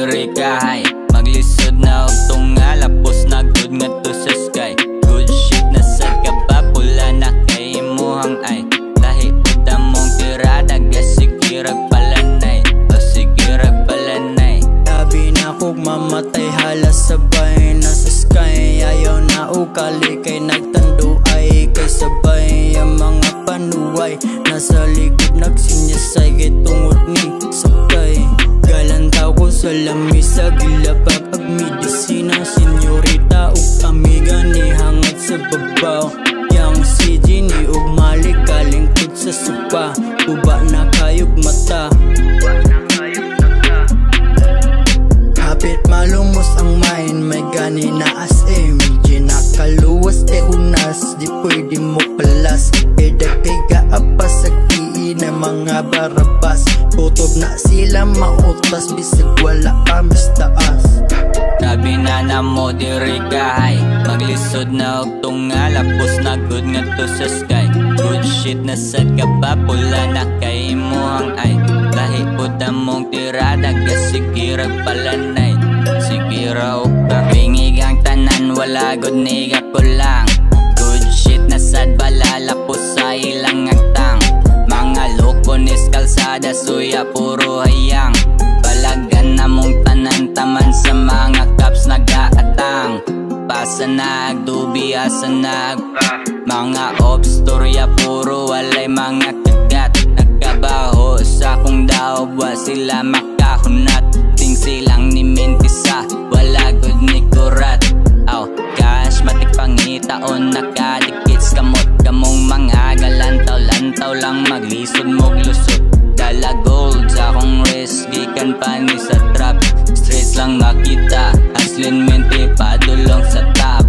diri kahay. Maglisod na og tunga, lapos na good nga to sa sky. Good shit na sad ka pa, pula na kay imuhang ay. Lahi uta mong tirada, gasikirag palanay. O sigirag palanay. Labi na kog mamatay, halas sabay na sa sky. Ayaw na ukali kay nagtando ay. Kay sabay ang mga panuway, nasa likod nagsinyasay kay tungod ni sakay. Galantaw ko sa lamisa, gilapag ag medisina. Senyorita o kami gani hangat sa babaw. Yang si Ginny o malik kalingkod sa supa. Uba na kayog mata, kapit malumos ang mind. May gani na as medyo nakaluwas te unas. Di pwede mo palas, edagay kaapas sa kiin ng mga barabas. Kutob na sila mautas, bisag wala kamis taas. Grabe na mo diri kahay. Maglisod na og tunga, lapos na good nga to sa sky. Good shit na sad ka pa, pula na kay imuhang ay. Lahi uta mong tirada, gasikirag palanay. Sigira o ka, bingig ang tanan, wala good niga ko lang. Good shit na sad bala, lapos sa ilang agtang. Mga lokonis kalsada, suya puro hayang. Balagan na mong tanan, taman sa mga caps nag-aatang. Pasa nag, dubiya sa nag. Mga obstorya puro walay mga kagat. Nagkabaho sa kong daob, wa sila makahunat. Ting silang ni Mintisa, wala good ni Kurat. Aw, cash matik pangitaon, nakadikit kamot. Kamong mga galantaw-lantaw lang, maglisod mog lusot. Dala gold sa akong wrist, gikan pa ni sa trap. Stress lang makita, aslin mente padulong sa top.